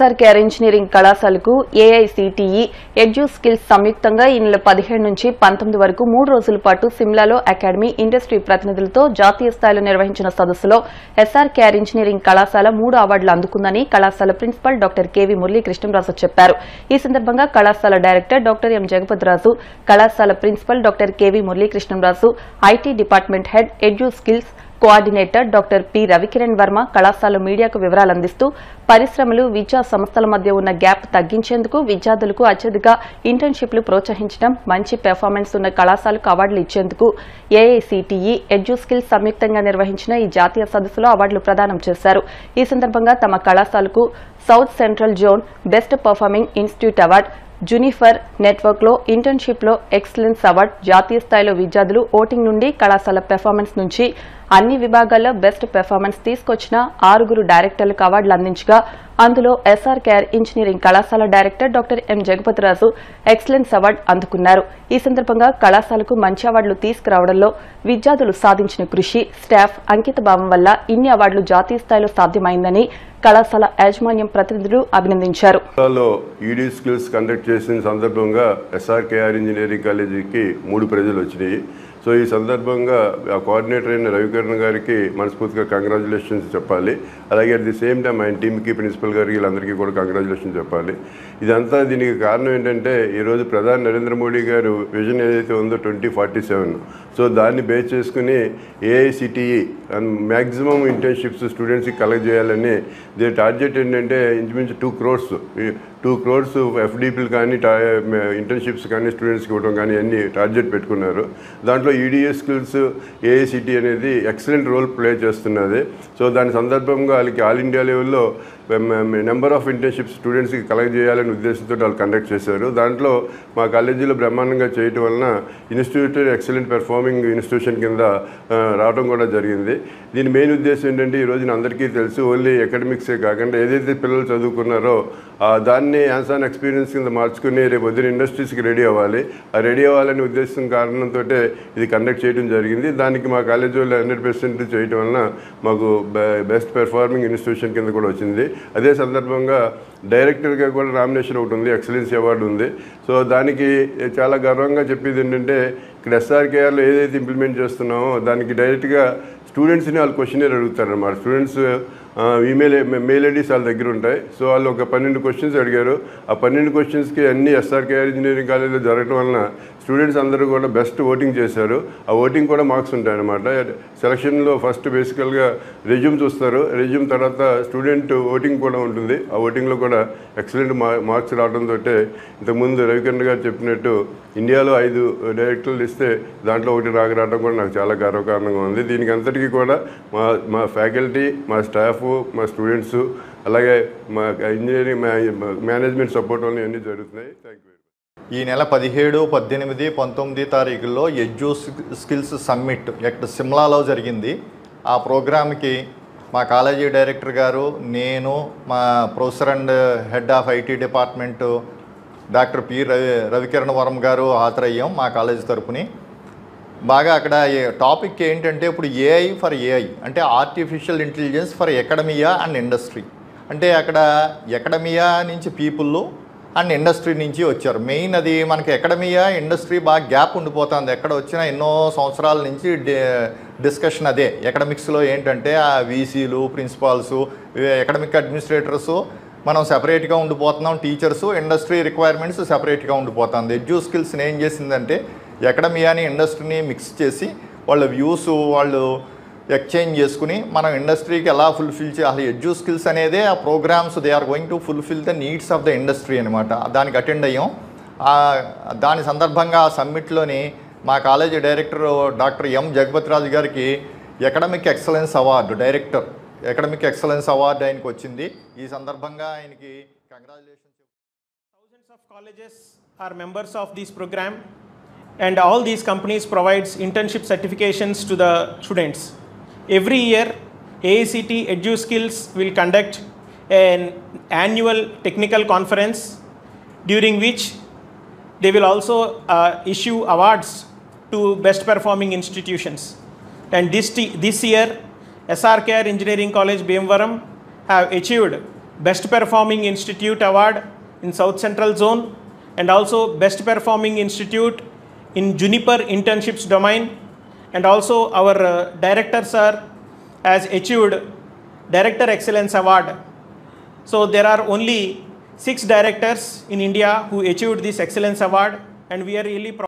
SR care engineering కళాశాలకు AICTE edu skills సంయుక్తంగా ఈ నెల 17 నుంచి 19 వరకు 3 రోజుల పాటు సిమ్లాలో అకాడమీ ఇండస్ట్రీ ప్రతినిధులతో జాతీయ స్థాయిలో నిర్వహించిన సదస్సులో ఎస్ఆర్ కేర్ ఇంజనీరింగ్ కళాశాల 3 అవార్డులు అందుకుందని కళాశాల ప్రిన్సిపల్ డాక్టర్ కెవి మురళీకృష్ణరాజు చెప్పారు. ఈ సందర్భంగా కళాశాల డైరెక్టర్ డాక్టర్ ఎం జగపతిరాజు, కళాశాల principal doctor K V Muralikrishnaraju, IT department head EduSkills coordinator doctor P Ravikiran Varma కళాశాల మీడియాకు వివరాలు అందిస్తూ పరిశ్రమలు, విద్యా సంస్థల మధ్య ఉన్న గ్యాప్ తగ్గించేందుకు విద్యార్థులకు అత్యధిక ఇంటర్న్షిప్లు ప్రోత్సహించడం, మంచి పెర్ఫార్మెన్స్ ఉన్న కళాశాలకు అవార్డులు ఇచ్చేందుకు ఏఐసిటిఈ ఎడ్యూ స్కిల్స్ సంయుక్తంగా నిర్వహించిన ఈ జాతీయ సదస్సులో అవార్డులు ప్రదానం చేశారు. ఈ సందర్భంగా తమ కళాశాలకు south central zone best performing institute award, Juniper network లో ఇంటర్న్షిప్ లో ఎక్సలెన్స్ అవార్డు, జాతీయ స్థాయిలో విద్యార్థులు ఓటింగ్ నుండి కళాశాల పెర్ఫార్మెన్స్ నుంచి అన్ని విభాగాల్లో బెస్ట్ పెర్ఫార్మెన్స్ తీసుకొచ్చిన 6 డైరెక్టర్లకు అవార్డులు అందించగా అందులో ఎస్ఆర్ కేర్ ఇంజనీరింగ్ కళాశాల director doctor M Jagapathi Raju excellence award అందుకున్నారు. ఈ సందర్భంగా కళాశాలకు మంచి అవార్డులు తీసుకురావడంలో విద్యార్థులు సాధించిన కృషి, స్టాఫ్ అంకిత భావం వల్ల ఇన్ని అవార్డులు జాతీయ స్థాయిలో సాధ్యమైందని కళాశాల యాజమాన్యం ప్రతినిధులు అభినందించారు. ఈడీ స్కిల్స్ కండక్ట్ చేసిన సందర్భంగా ఎస్ఆర్ కేఆర్ ఇంజనీరింగ్ కాలేజీకి 3 ప్రైజులు వచ్చినాయి. సో ఈ సందర్భంగా ఆ కోఆర్డినేటర్ అయిన రవికిరణ్ గారికి మనస్ఫూర్తిగా కంగ్రాచులేషన్స్ చెప్పాలి. అలాగే అట్ ది సేమ్ టైం ఆయన టీంకి, ప్రిన్సిపల్ గారికి, వీళ్ళందరికీ కూడా కంగ్రాచులేషన్ చెప్పాలి. ఇదంతా దీనికి కారణం ఏంటంటే ఈరోజు ప్రధాని నరేంద్ర మోడీ గారు విజన్ ఏదైతే ఉందో 2047, సో దాన్ని బేస్ చేసుకుని ఏఐసిటిఈ మ్యాక్సిమం ఇంటర్న్షిప్స్ స్టూడెంట్స్కి కలెక్ట్ చేయాలని దీని టార్గెట్ ఏంటంటే ఇంచుమించు 2 crores ఎఫ్డిపిలు కానీ ఇంటర్న్షిప్స్ కానీ స్టూడెంట్స్కి ఇవ్వడం కానీ అన్ని టార్గెట్ పెట్టుకున్నారు. దాంట్లో ఈడీఎస్ స్కిల్స్ ఏఐసిటి అనేది ఎక్సలెంట్ రోల్ ప్లే చేస్తున్నది. సో దాని సందర్భంగా వాళ్ళకి ఆల్ ఇండియా లెవెల్లో నెంబర్ ఆఫ్ ఇంటర్న్షిప్స్ స్టూడెంట్స్కి కలెక్ట్ చేయాలనే ఉద్దేశంతో వాళ్ళు కండక్ట్ చేశారు. దాంట్లో మా కాలేజీలో బ్రహ్మాండంగా చేయటం వలన ఇన్స్టిట్యూట్ ఎక్సలెంట్ పెర్ఫార్మింగ్ ఇన్స్టిట్యూషన్ కింద రావడం కూడా జరిగింది. దీని మెయిన్ ఉద్దేశం ఏంటంటే ఈ రోజున అందరికీ తెలుసు, ఓన్లీ అకాడమిక్సే కాకుండా ఏదైతే పిల్లలు చదువుకున్నారో దాన్ని హ్యాండ్స్ ఆన్ ఎక్స్పీరియన్స్ కింద మార్చుకుని రేపు పొద్దున ఇండస్ట్రీస్కి రెడీ అవ్వాలి. ఆ రెడీ అవ్వాలనే ఉద్దేశం కారణంతో ఇది కండక్ట్ చేయడం జరిగింది. దానికి మా కాలేజీ వాళ్ళు 100% చేయడం వలన మాకు బెస్ట్ పెర్ఫార్మింగ్ ఇన్స్టిట్యూషన్ కింద కూడా వచ్చింది. అదే సందర్భంగా డైరెక్టర్గా కూడా నామినేషన్ ఒకటి ఉంది, ఎక్సలెన్స్ అవార్డు ఉంది. సో దానికి చాలా గర్వంగా చెప్పేది ఏంటంటే ఇక్కడ ఎస్ఆర్కేఆర్లో ఏదైతే ఇంప్లిమెంట్ చేస్తున్నామో దానికి డైరెక్ట్గా స్టూడెంట్స్ని వాళ్ళు క్వశ్చనర్ అడుగుతారు అన్నమాట. స్టూడెంట్స్ మెయిల్ ఐడీస్ వాళ్ళ దగ్గర ఉంటాయి. సో వాళ్ళు ఒక 12 క్వశ్చన్స్ అడిగారు. ఆ 12 క్వశ్చన్స్కి అన్ని ఎస్ఆర్కేఆర్ ఇంజనీరింగ్ కాలేజీలో జరగడం వలన స్టూడెంట్స్ అందరూ కూడా బెస్ట్ ఓటింగ్ చేశారు. ఆ ఓటింగ్ కూడా మార్క్స్ ఉంటాయన్నమాట. సెలక్షన్లో ఫస్ట్ బేసికల్గా రెజ్యూమ్ చూస్తారు, రెజ్యూమ్ తర్వాత స్టూడెంట్ ఓటింగ్ కూడా ఉంటుంది. ఆ ఓటింగ్లో కూడా ఎక్సలెంట్ మార్క్స్ రావడంతో ఇంతకుముందు రవికిరణ్ గారు చెప్పినట్టు ఇండియాలో 5 డైరెక్టర్లు ఇస్తే దాంట్లో ఒకటి రావడం కూడా నాకు చాలా గర్వకారణంగా ఉంది. దీనికి అంతటికీ కూడా మా ఫ్యాకల్టీ, మా స్టాఫ్, మా స్టూడెంట్స్, అలాగే మా ఇంజనీరింగ్ మేనేజ్మెంట్ సపోర్ట్ వల్ల అన్నీ జరుగుతున్నాయి. Thank you. ఈ నెల 17, 18, 19 తారీఖుల్లో ఎడ్యూ స్కిల్స్ సమ్మిట్ ఇక్కడ సిమ్లాలో జరిగింది. ఆ ప్రోగ్రామ్కి మా కాలేజీ డైరెక్టర్ గారు, నేను, మా professor and head of IT department doctor P Ravikiran Varma గారు హాజరయ్యాం మా కాలేజీ తరపుని. బాగా అక్కడ టాపిక్ ఏంటంటే ఇప్పుడు ఏఐ ఫర్ ఏఐ అంటే artificial intelligence for academia and industry. అంటే అక్కడ ఎకడమియా నుంచి పీపుల్ అండ్ ఇండస్ట్రీ నుంచి వచ్చారు. మెయిన్ అది మనకి ఎకడమియా, ఇండస్ట్రీ బాగా గ్యాప్ ఉండిపోతుంది. ఎక్కడ వచ్చినా ఎన్నో సంవత్సరాల నుంచి డిస్కషన్ అదే. ఎకడమిక్స్లో ఏంటంటే ఆ వీసీలు, ప్రిన్సిపాల్స్, ఎకడమిక్ అడ్మినిస్ట్రేటర్సు మనం సెపరేట్గా ఉండిపోతున్నాం, టీచర్సు, ఇండస్ట్రీ రిక్వైర్మెంట్స్ సెపరేట్గా ఉండిపోతుంది. ఎడ్యూ స్కిల్స్ని ఏం చేసిందంటే ఎకడమియాని, ఇండస్ట్రీని మిక్స్ చేసి వాళ్ళ వ్యూస్ వాళ్ళు ఎక్స్చేంజ్ చేసుకుని మనం ఇండస్ట్రీకి ఎలా ఫుల్ఫిల్ చేయాలి. ఎడ్యూ స్కిల్స్ అనేదే ఆ programs they are going to fulfil the needs of the industry అనమాట. దానికి అటెండ్ అయ్యాం. దాని సందర్భంగా ఆ సమ్మిట్లోని మా college director doctor M Jagapathiraju గారికి academic excellence award, director academic excellence award ఆయనకు వచ్చింది. ఈ సందర్భంగా ఆయనకి congratulations. Thousands of colleges are members of this program and all these companies provides internship certifications to the students. Every year AICT EduSkills will conduct an annual technical conference during which they will also issue awards to best performing institutions. And this year SRKR Engineering College Bhimavaram have achieved Best Performing Institute Award in South Central Zone, and also Best Performing Institute in Juniper Internships domain, and also our director sir has achieved Director Excellence Award. So there are only 6 directors in India who achieved this Excellence Award, and we are really proud.